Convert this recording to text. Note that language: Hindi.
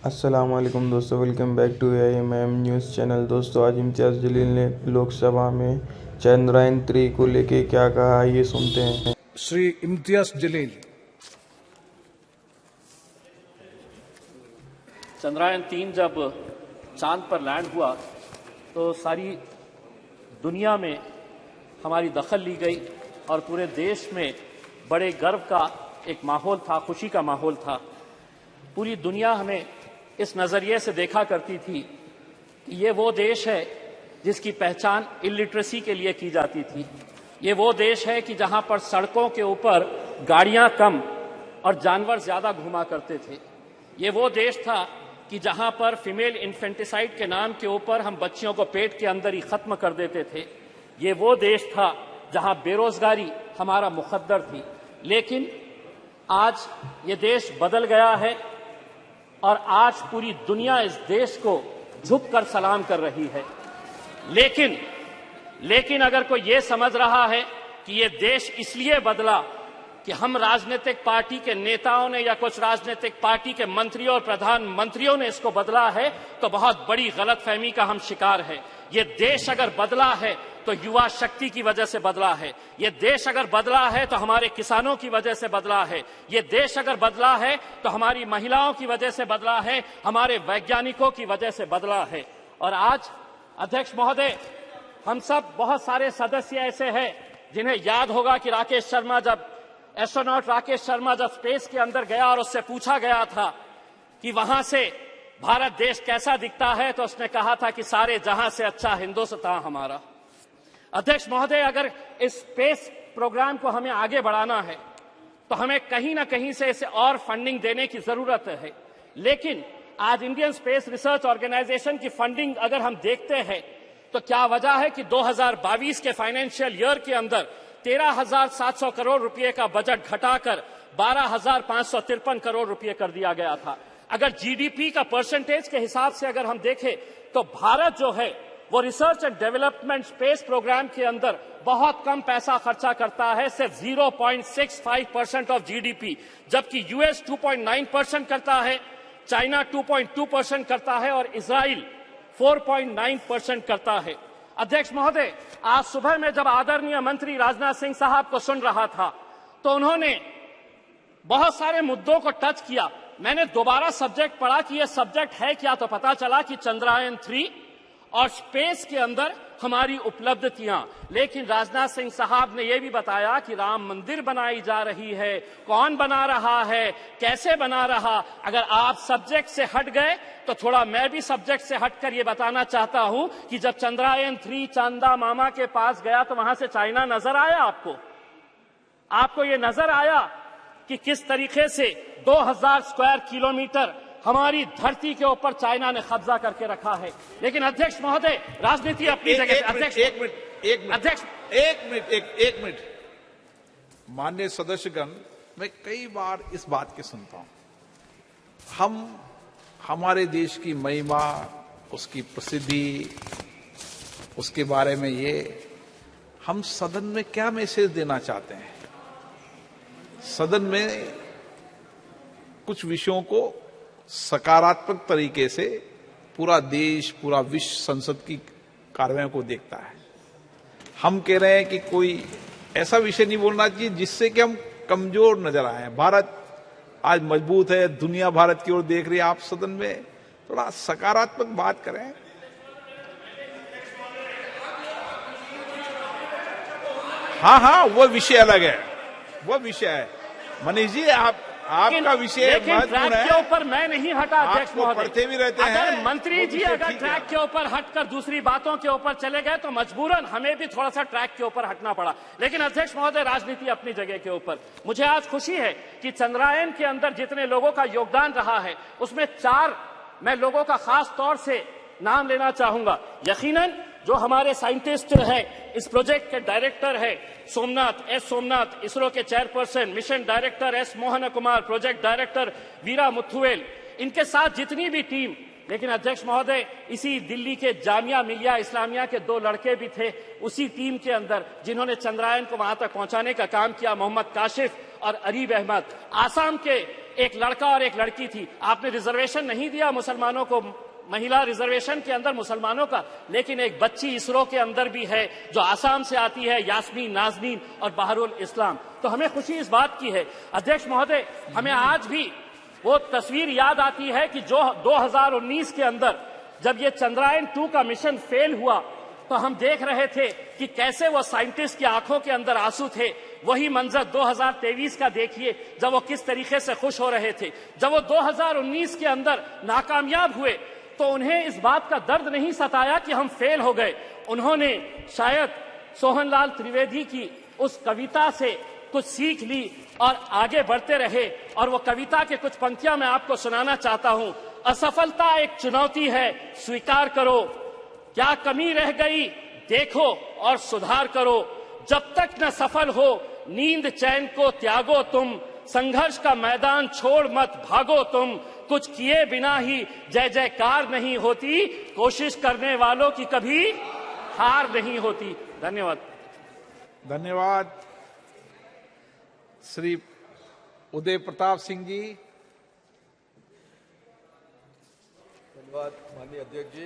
अस्सलामुअलैकुम दोस्तों, welcome back to AIMM news channel. दोस्तों, आज इम्तियाज़ जलील ने लोकसभा में चंद्रयान-3 को लेके क्या कहा, ये सुनते हैं। श्री इम्तियाज जलील। चंद्रयान-3 जब चांद पर लैंड हुआ तो सारी दुनिया में हमारी दखल ली गई और पूरे देश में बड़े गर्व का एक माहौल था, खुशी का माहौल था। पूरी दुनिया हमें इस नज़रिए से देखा करती थी कि ये वो देश है जिसकी पहचान इलिटरेसी के लिए की जाती थी। ये वो देश है कि जहां पर सड़कों के ऊपर गाड़ियां कम और जानवर ज्यादा घुमा करते थे। ये वो देश था कि जहां पर फीमेल इन्फेंटिसाइड के नाम के ऊपर हम बच्चियों को पेट के अंदर ही खत्म कर देते थे। ये वो देश था जहां बेरोजगारी हमारा मुकद्दर थी। लेकिन आज ये देश बदल गया है और आज पूरी दुनिया इस देश को झुककर सलाम कर रही है। लेकिन अगर कोई ये समझ रहा है कि ये देश इसलिए बदला कि हम राजनीतिक पार्टी के नेताओं ने या कुछ राजनीतिक पार्टी के मंत्रियों और प्रधानमंत्रियों ने इसको बदला है, तो बहुत बड़ी गलतफहमी का हम शिकार है। ये देश अगर बदला है तो युवा शक्ति की वजह से बदला है। ये देश अगर बदला है तो हमारे किसानों की वजह से बदला है। ये देश अगर बदला है तो हमारी महिलाओं की वजह से बदला है, हमारे वैज्ञानिकों की वजह से बदला है। और आज अध्यक्ष महोदय, हम सब बहुत सारे सदस्य ऐसे हैं जिन्हें याद होगा कि एस्ट्रोनॉट राकेश शर्मा जब स्पेस के अंदर गया और उससे पूछा गया था कि वहां से भारत देश कैसा दिखता है, तो उसने कहा था कि सारे जहां से अच्छा हिंदुस्तान हमारा। अध्यक्ष महोदय, अगर इस स्पेस प्रोग्राम को हमें आगे बढ़ाना है तो हमें कहीं ना कहीं से इसे और फंडिंग देने की जरूरत है। लेकिन आज इंडियन स्पेस रिसर्च ऑर्गेनाइजेशन की फंडिंग अगर हम देखते हैं तो क्या वजह है कि 2022 के फाइनेंशियल ईयर के अंदर 13,700 करोड़ रुपए का बजट घटाकर 12,553 करोड़ रुपए कर दिया गया था। अगर जीडीपी का परसेंटेज के हिसाब से अगर हम देखें तो भारत जो है वो research and development space program के अंदर बहुत कम पैसा खर्चा करता है, सिर्फ 0.65% ऑफ जीडीपी, जबकि यूएस 2.9% करता है, चाइना 2.2% करता है और इजराइल 4.9% करता है। अध्यक्ष महोदय, आज सुबह में जब आदरणीय मंत्री राजनाथ सिंह साहब को सुन रहा था तो उन्होंने बहुत सारे मुद्दों को टच किया। मैंने दोबारा सब्जेक्ट पढ़ा कि यह सब्जेक्ट है क्या, तो पता चला कि चंद्रयान-3 और स्पेस के अंदर हमारी उपलब्धियां। लेकिन राजनाथ सिंह साहब ने यह भी बताया कि राम मंदिर बनाई जा रही है, कौन बना रहा है, कैसे बना रहा। अगर आप सब्जेक्ट से हट गए तो थोड़ा मैं भी सब्जेक्ट से हटकर यह बताना चाहता हूं कि जब चंद्रयान-3 चांदा मामा के पास गया तो वहां से चाइना नजर आया आपको यह नजर आया कि किस तरीके से 2000 स्क्वायर किलोमीटर हमारी धरती के ऊपर चाइना ने कब्जा करके रखा है। लेकिन अध्यक्ष महोदय, राजनीति अपनी जगह। एक मिनट माननीय सदस्यगण, मैं कई बार इस बात की सुनता हूं, हमारे देश की महिमा, उसकी प्रसिद्धि, उसके बारे में हम सदन में क्या मैसेज देना चाहते हैं। सदन में कुछ विषयों को सकारात्मक तरीके से पूरा देश, पूरा विश्व संसद की कार्रवाई को देखता है। हम कह रहे हैं कि कोई ऐसा विषय नहीं बोलना चाहिए जिससे कि हम कमजोर नजर आए। भारत आज मजबूत है, दुनिया भारत की ओर देख रही है। आप सदन में थोड़ा सकारात्मक बात करें। हाँ, वो विषय अलग है, वो विषय है। मनीष जी, आपका विषय ट्रैक के ऊपर मैं नहीं हटा अध्यक्ष महोदय। पढ़ते भी रहते हैं। अगर मंत्री जी अगर ट्रैक के ऊपर हटकर दूसरी बातों के ऊपर चले गए तो मजबूरन हमें भी थोड़ा सा ट्रैक के ऊपर हटना पड़ा। लेकिन अध्यक्ष महोदय, राजनीति अपनी जगह के ऊपर। मुझे आज खुशी है कि चंद्रयान के अंदर जितने लोगों का योगदान रहा है उसमें 4 मैं लोगों का खास तौर से नाम लेना चाहूंगा। यकीनन जो हमारे साइंटिस्ट हैं, इस प्रोजेक्ट के डायरेक्टर है सोमनाथ, इसरो के chairperson, mission director S Mohan Kumar, project director Veera Muthuvel, इनके साथ जितनी भी टीम। लेकिन अध्यक्ष महोदय, इसी दिल्ली के जामिया मिलिया इस्लामिया के 2 लड़के भी थे उसी टीम के अंदर जिन्होंने चंद्रयान को वहां तक पहुंचाने का काम किया, मोहम्मद काशिफ और अरीब अहमद। आसाम के एक लड़का और एक लड़की थी। आपने रिजर्वेशन नहीं दिया मुसलमानों को, महिला रिजर्वेशन के अंदर मुसलमानों का, लेकिन एक बच्ची इसरो के अंदर भी है जो आसाम से आती है, यास्मीन नाजनीन और बहरुल इस्लाम। तो हमें खुशी इस बात की है अध्यक्ष महोदय, हमें आज भी वो तस्वीर याद आती है कि जो 2019 के अंदर जब ये चंद्रयान 2 का मिशन फेल हुआ तो हम देख रहे थे कि कैसे वो साइंटिस्ट की आंखों के अंदर आंसू थे। वही मंजर 2023 का देखिए, जब वो किस तरीके से खुश हो रहे थे। जब वो 2019 के अंदर नाकामयाब हुए तो उन्हें इस बात का दर्द नहीं सताया कि हम फेल हो गए। उन्होंने शायद सोहनलाल त्रिवेदी की उस कविता से कुछ सीख ली और आगे बढ़ते रहे। और वो कविता के कुछ पंक्तियां मैं आपको सुनाना चाहता हूं। असफलता एक चुनौती है, स्वीकार करो, क्या कमी रह गई देखो और सुधार करो, जब तक न सफल हो नींद चैन को त्यागो तुम, संघर्ष का मैदान छोड़ मत भागो तुम, कुछ किए बिना ही जय जयकार नहीं होती, कोशिश करने वालों की कभी हार नहीं होती। धन्यवाद। धन्यवाद श्री उदय प्रताप सिंह जी। धन्यवाद माननीय अध्यक्ष जी।